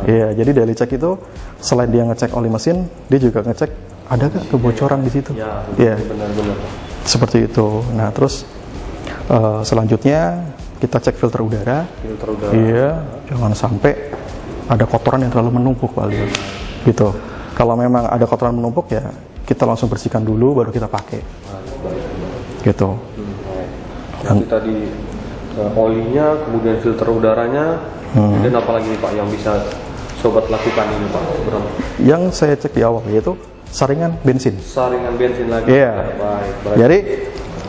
Iya, jadi daily check itu selain dia ngecek oli mesin, dia juga ngecek ada nggak kebocoran di situ. Iya. Benar-benar. Seperti itu. Nah, terus selanjutnya kita cek filter udara. Filter udara. Iya, jangan sampai ada kotoran yang terlalu menumpuk Pak Aldio. Gitu. Kalau memang ada kotoran menumpuk ya kita langsung bersihkan dulu baru kita pakai. Gitu. Jadi tadi olinya, kemudian filter udaranya, dan apa lagi nih Pak yang bisa sobat lakukan ini Pak? Yang saya cek di awal yaitu saringan bensin. Saringan bensin lagi. Iya. Baik. Jadi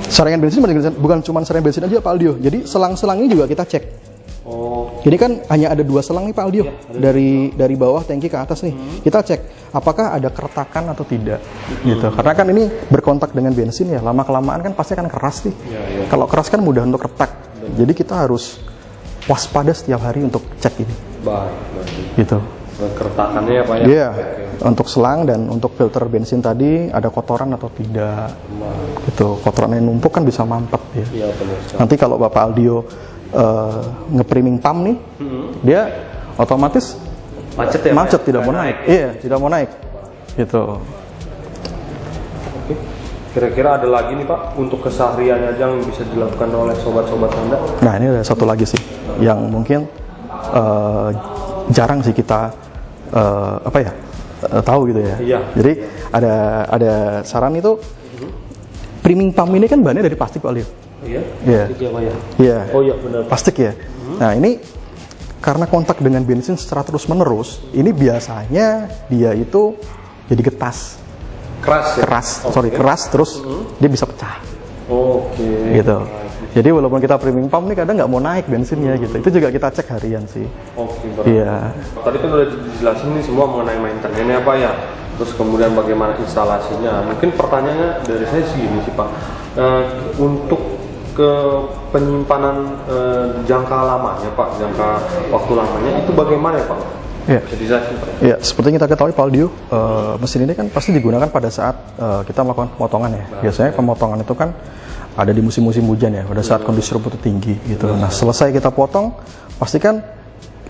saringan bensin bukan cuma saringan bensin aja Pak Aldio. Jadi selang-selangnya juga kita cek. Oh, Ini kan hanya ada 2 selang nih Pak Aldio, dari bawah tangki ke atas nih. Kita cek apakah ada keretakan atau tidak, gitu. Karena kan ini berkontak dengan bensin ya, lama kelamaan kan pasti akan keras nih. Kalau keras kan mudah untuk retak. Jadi kita harus waspada setiap hari untuk cek ini, baik. gitu. Keretakannya ya Pak ya? Iya, untuk selang dan untuk filter bensin tadi ada kotoran atau tidak, gitu. Kotoran yang numpuk kan bisa mampet ya. Iya benar sekali. Nanti kalau Bapak Aldio nge-priming pump nih, dia otomatis Macet ya? macet, Pak? tidak mau naik. Iya, tidak mau naik. Gitu. Oke. Kira-kira ada lagi nih Pak untuk keseharian aja yang bisa dilakukan oleh sobat-sobat Honda? Nah, ini ada satu lagi sih yang mungkin jarang sih kita tahu gitu ya. Iya. Jadi ada saran itu priming pump ini kan bahannya dari plastik Pak Aldio. Iya. Iya. Pak ya? Iya. Oh iya benar. Plastik ya. Nah, ini karena kontak dengan bensin secara terus-menerus, ini biasanya dia itu jadi getas. Keras ya? Keras terus dia bisa pecah. Oke. Gitu. Jadi walaupun kita priming pump nih kadang nggak mau naik bensinnya gitu. Itu juga kita cek harian sih. Oke, berarti. Iya. Tadi kan udah dijelasin nih semua mengenai maintenance-nya Pak ya. Terus kemudian bagaimana instalasinya. Mungkin pertanyaannya dari saya sih ini sih Pak. Untuk ke penyimpanan jangka lamanya Pak, jangka waktu lamanya itu bagaimana ya Pak? Iya. Bisa dijelasin Pak? Ya, seperti yang kita ketahui Pak Aldio, mesin ini kan pasti digunakan pada saat kita melakukan pemotongan ya. Biasanya pemotongan itu kan ada di musim-musim hujan ya, pada saat kondisi rumput tinggi gitu. Nah, selesai kita potong, pastikan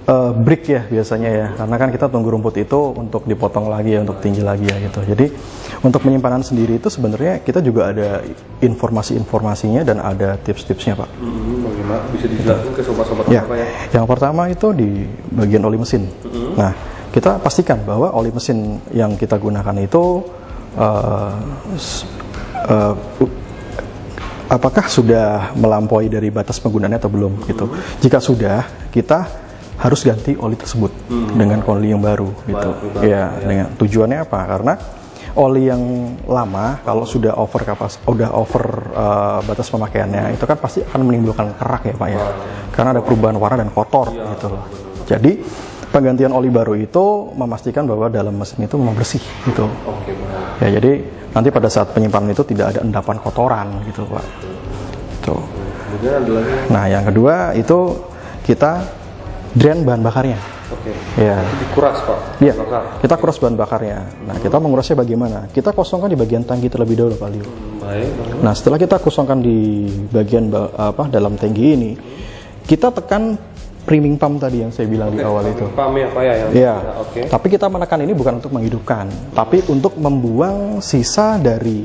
break ya biasanya ya, karena kan kita tunggu rumput itu untuk dipotong lagi ya, untuk tinggi lagi ya gitu. Jadi untuk penyimpanan sendiri itu sebenarnya kita juga ada informasi-informasinya dan ada tips-tipsnya Pak. Bagaimana? Bisa dijelaskan ke sobat-sobat Ya, apa ya? yang pertama itu di bagian oli mesin. Nah, kita pastikan bahwa oli mesin yang kita gunakan itu apakah sudah melampaui dari batas penggunaannya atau belum gitu. Jika sudah, kita harus ganti oli tersebut dengan oli yang baru gitu. Ya, dengan tujuannya apa? Karena oli yang lama kalau sudah over batas pemakaiannya itu kan pasti akan menimbulkan kerak ya Pak ya. Karena ada perubahan warna dan kotor gitu loh. Jadi penggantian oli baru itu memastikan bahwa dalam mesin itu memang bersih gitu. Ya, jadi nanti pada saat penyimpanan itu tidak ada endapan kotoran gitu Pak. Tuh. Nah, yang kedua itu kita drain bahan bakarnya. Oke. Ya. Dikuras Pak? Iya, kita kuras bahan bakarnya. Nah, kita mengurasnya bagaimana? Kita kosongkan di bagian tangki terlebih dahulu Pak Aldio. Baik. Nah, setelah kita kosongkan di bagian dalam tangki ini, kita tekan priming pump tadi yang saya bilang di awal itu. Pump ya Pak ya? Iya. Tapi kita menekan ini bukan untuk menghidupkan, tapi untuk membuang sisa dari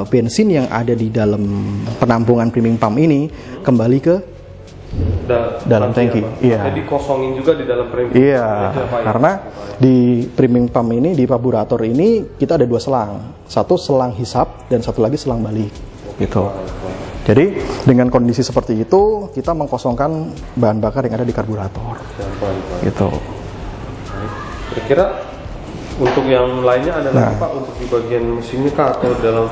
bensin yang ada di dalam penampungan priming pump ini kembali ke dalam tangki. Iya. Jadi kosongin juga di dalam priming. Iya. Karena di priming pump ini, di karburator ini kita ada 2 selang. Satu selang hisap dan satu lagi selang balik. Gitu. Jadi dengan kondisi seperti itu kita mengkosongkan bahan bakar yang ada di karburator. Gitu. Kira-kira untuk yang lainnya ada lagi Pak untuk di bagian mesinnya Kak atau dalam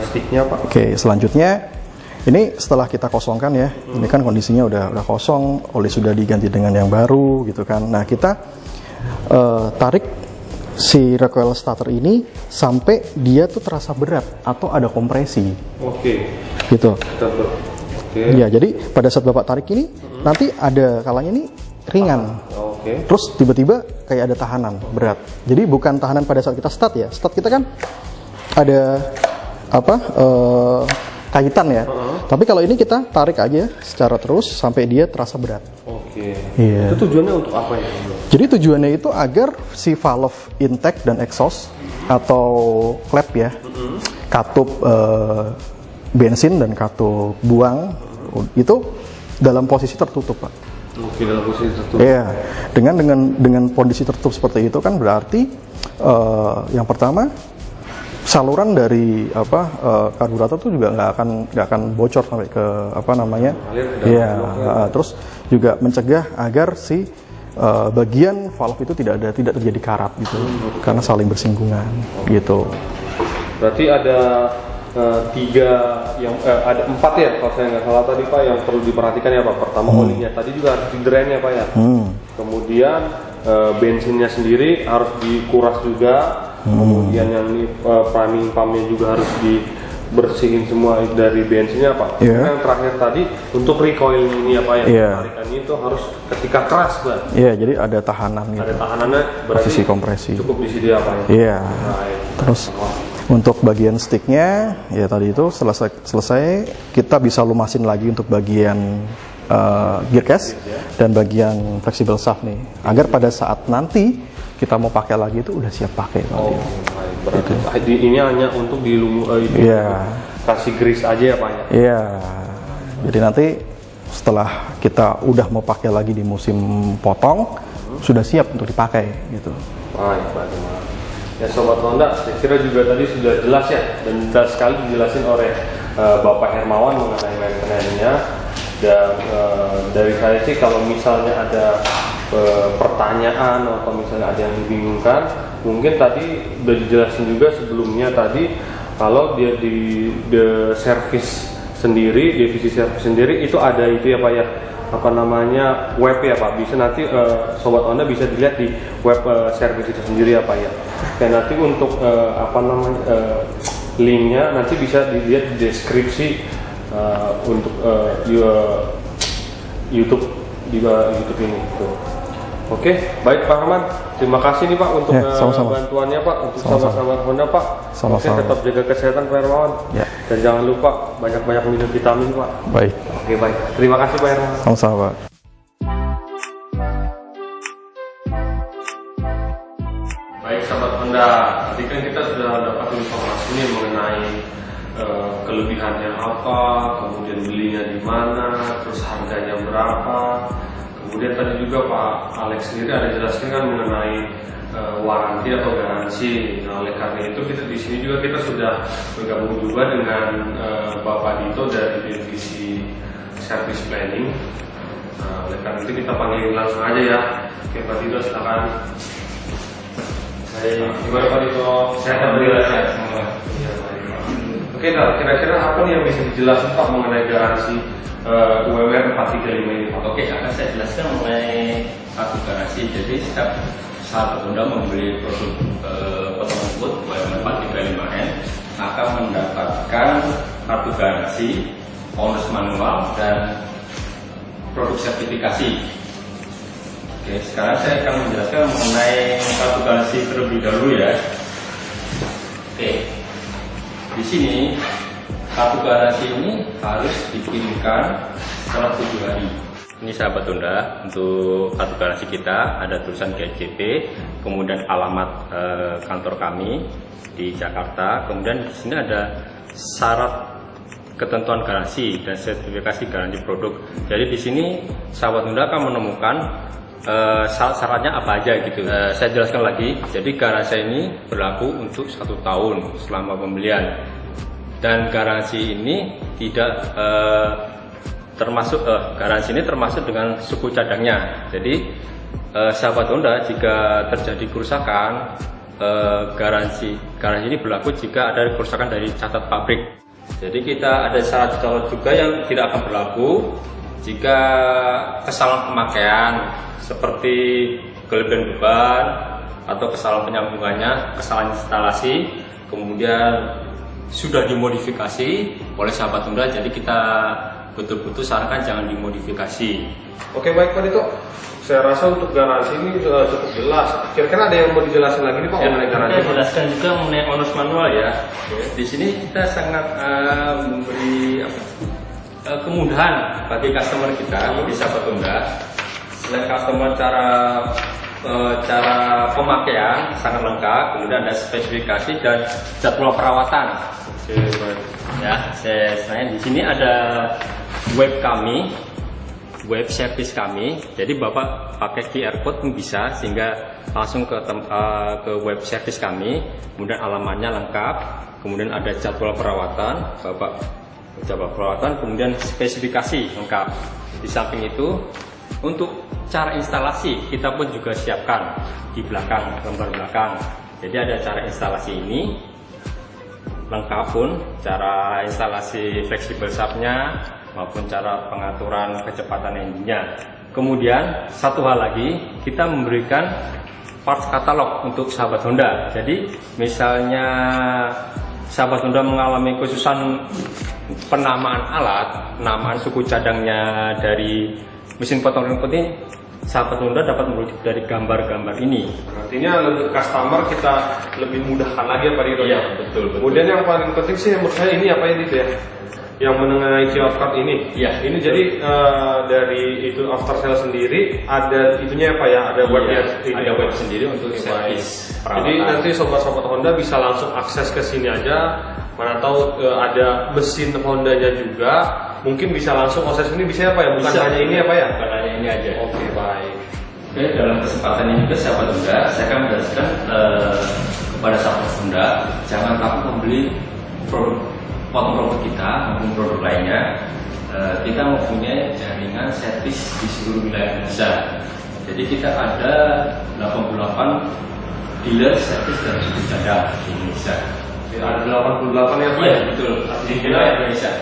sticknya Pak? Oke, selanjutnya ini setelah kita kosongkan ya, ini kan kondisinya udah kosong, oli sudah diganti dengan yang baru gitu kan. Nah, kita tarik si recoil starter ini sampai dia tuh terasa berat atau ada kompresi. Oke. Gitu. Oke. Iya, jadi pada saat Bapak tarik ini nanti ada kalanya ini ringan. Oke. Terus tiba-tiba kayak ada tahanan berat. Jadi bukan tahanan pada saat kita start ya. Start kita kan ada kaitan ya. Tapi kalau ini kita tarik aja secara terus sampai dia terasa berat. Oke. Iya. Itu tujuannya untuk apa ya? Jadi tujuannya itu agar si valve intake dan exhaust atau klep ya, katup bensin dan katup buang itu dalam posisi tertutup Pak. Oke, dalam posisi tertutup. Iya. Dengan kondisi tertutup seperti itu kan berarti yang pertama saluran dari karburator itu juga nggak akan bocor sampai ke iya. Terus juga mencegah agar si bagian valve itu tidak terjadi karat gitu, karena saling bersinggungan gitu. Berarti ada ada 4 ya kalau saya nggak salah tadi Pak yang perlu diperhatikan ya Pak. Pertama olinya tadi juga harus di drain ya Pak ya. Kemudian bensinnya sendiri harus dikuras juga. Kemudian yang ini priming pumpnya juga harus dibersihin semua dari bensinnya Pak. Yang terakhir tadi untuk recoil ini ya Pak ya. Tarikan itu harus ketika keras Pak. Jadi ada tahanan gitu. Ada tahanannya berarti posisi kompresi. Cukup di sini ya Pak ya. Terus untuk bagian sticknya ya tadi itu selesai kita bisa lumasin lagi untuk bagian gear case dan bagian flexible shaft nih agar pada saat nanti kita mau pakai lagi itu udah siap pakai. Berarti ini hanya untuk kasih grease aja ya Pak ya. Jadi nanti setelah kita udah mau pakai lagi di musim potong sudah siap untuk dipakai gitu. Baik. Ya Sobat Honda, saya kira juga tadi sudah jelas ya dan jelas sekali dijelasin oleh Bapak Hermawan mengenai maintenance-nya. Dan dari saya sih kalau misalnya ada pertanyaan atau misalnya ada yang dibingungkan, mungkin tadi udah dijelasin juga sebelumnya tadi kalau dia di service sendiri, divisi service sendiri itu ada itu ya Pak ya, apa namanya web ya Pak, bisa nanti Sobat Honda bisa dilihat di web service itu sendiri ya Pak ya. Dan nanti untuk linknya nanti bisa dilihat di deskripsi untuk YouTube di YouTube ini. Oke, baik Pak Herman, terima kasih nih Pak untuk bantuannya Pak, untuk sahabat-sahabat Honda Pak. Oke, tetap jaga kesehatan Pak Hermawan. Dan jangan lupa banyak-banyak minum vitamin Pak. Baik. Oke, baik. Terima kasih Pak Hermawan. Sama-sama Pak. Baik sahabat Honda, tadi kan kita sudah dapat informasi nih mengenai kelebihannya apa, kemudian belinya di mana, terus harganya berapa. Kemudian tadi juga Pak Alex sendiri ada jelaskan kan mengenai waranti atau garansi. Nah, oleh karena itu kita di sini juga kita sudah bergabung juga dengan Bapak Dito dari divisi service planning. Nah, oleh karena itu kita panggil langsung aja ya. Oke Pak Dito, silakan. Gimana Pak Dito? Sehat alhamdulillah ya semua. Oke, nah, kira-kira apa nih yang bisa dijelaskan Pak mengenai garansi UMR 435 ini Pak? Oke, akan saya jelaskan mengenai kartu garansi. Jadi setiap saat Honda membeli produk potongan boot UMR 435N akan mendapatkan kartu garansi, owner's manual dan produk sertifikasi. Oke, sekarang saya akan menjelaskan mengenai kartu garansi terlebih dahulu ya. Oke, di sini kartu garansi ini harus dikirimkan setelah 7 hari. Ini sahabat Honda, untuk kartu garansi kita ada tulisan GCP, kemudian alamat kantor kami di Jakarta, kemudian di sini ada syarat ketentuan garansi dan sertifikasi garansi produk. Jadi di sini sahabat Honda akan menemukan syarat-syaratnya apa aja gitu. Saya jelaskan lagi. Jadi garansi ini berlaku untuk 1 tahun selama pembelian. Dan garansi ini tidak termasuk garansi ini termasuk dengan suku cadangnya. Jadi sahabat Honda, jika terjadi kerusakan, garansi ini berlaku jika ada kerusakan dari catat pabrik. Jadi kita ada syarat juga yang tidak akan berlaku jika kesalahan pemakaian seperti kelebihan beban atau kesalahan penyambungannya, kesalahan instalasi, kemudian sudah dimodifikasi oleh sahabat Honda, jadi kita betul-betul sarankan jangan dimodifikasi. Oke, baik Pak Dito, saya rasa untuk garansi ini sudah cukup jelas. Kira-kira ada yang mau dijelasin lagi nih Pak mengenai garansi? Saya jelaskan juga mengenai owner's manual ya. Di sini kita sangat memberi kemudahan bagi customer kita di sahabat Honda. Selain customer cara pemakaian sangat lengkap, kemudian ada spesifikasi dan jadwal perawatan. Ya, saya di sini ada web kami, web service kami. Jadi Bapak pakai QR code pun bisa, sehingga langsung ke web service kami. Kemudian alamatnya lengkap, kemudian ada jadwal perawatan, Bapak jadwal perawatan, kemudian spesifikasi lengkap. Di samping itu, untuk cara instalasi kita pun juga siapkan di belakang, lembar belakang. Jadi ada cara instalasi ini lengkap pun cara instalasi fleksibel shaftnya maupun cara pengaturan kecepatan engine-nya. Kemudian satu hal lagi, kita memberikan parts katalog untuk sahabat Honda. Jadi misalnya sahabat Honda mengalami kesusahan penamaan alat, penamaan suku cadangnya dari mesin potong rumput ini, sahabat Honda dapat merujuk dari gambar-gambar ini. Artinya lebih customer kita lebih mudahkan lagi ya Pak Riro. Iya, betul. Kemudian yang paling penting sih menurut saya ini apa ini ya? Yang mengenai QR code ini. Iya. Ini jadi dari itu after sale sendiri ada itunya apa ya? Ada webnya. Ada web sendiri untuk servis perawatan. Jadi nanti sobat-sobat Honda bisa langsung akses ke sini aja. Mana tahu ada mesin Hondanya juga, mungkin bisa langsung akses ini bisa apa ya? Bukan Bisa. hanya ini apa ya? Bukan hanya ini aja. Oke, baik. Oke, dalam kesempatan ini juga sahabat Honda, saya akan menjelaskan kepada sahabat Honda, jangan takut membeli produk potong rumput kita maupun produk lainnya. Kita mempunyai jaringan servis di seluruh wilayah Indonesia. Jadi kita ada 88 dealer servis dan suku cadang di Indonesia. Ada 88 ya Pak? Iya, betul. Di wilayah Indonesia.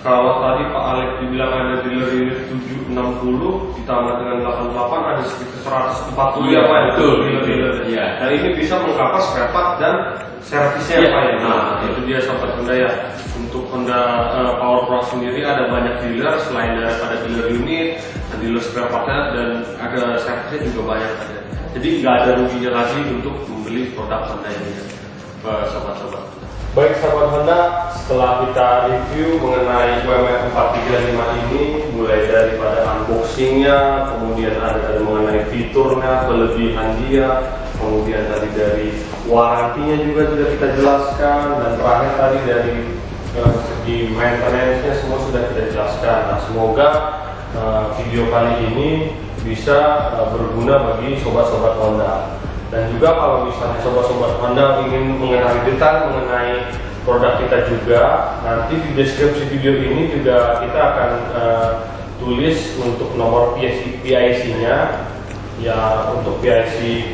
Kalau tadi Pak Alex dibilang ada dealer unit 760 ditambah dengan 88 ada sekitar 140 ya Pak? Betul. Dealer. Iya. Dan ini bisa mengcover spare part dan servisnya Iya. Pak ya? Nah itu dia sobat Honda ya. Untuk Honda Power Pro sendiri ada banyak dealer selain daripada dealer unit, dealer spare partnya dan ada servisnya juga banyak ada. Jadi nggak ada ruginya lagi untuk membeli produk Honda ini ya, sobat-sobat. Baik sahabat Honda, setelah kita review mengenai WM 435 ini, mulai daripada unboxingnya, kemudian ada mengenai fiturnya, kelebihan dia, kemudian tadi dari warantinya juga sudah kita jelaskan, dan terakhir tadi dari segi maintenance-nya semua sudah kita jelaskan. Nah, semoga video kali ini bisa berguna bagi sobat-sobat Honda. Dan juga kalau misalnya sobat-sobat Honda ingin mengetahui detail mengenai produk kita juga, nanti di deskripsi video ini juga kita akan tulis untuk nomor PIC-nya, ya untuk PIC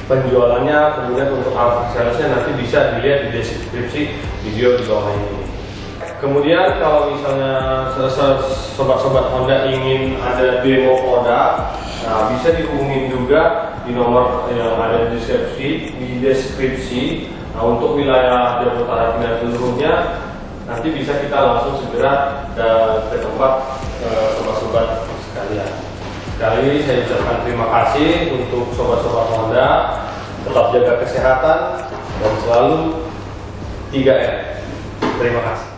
penjualannya, kemudian untuk after sales-nya nanti bisa dilihat di deskripsi video di bawah ini. Kemudian kalau misalnya sobat-sobat Honda ingin ada demo produk, nah bisa dihubungin juga di nomor yang ada di deskripsi. Nah, untuk wilayah Jabodetabek dan seluruhnya nanti bisa kita langsung segera ke tempat sobat-sobat sekalian. Sekali saya ucapkan terima kasih untuk sobat-sobat Honda, tetap jaga kesehatan dan selalu 3M. Terima kasih.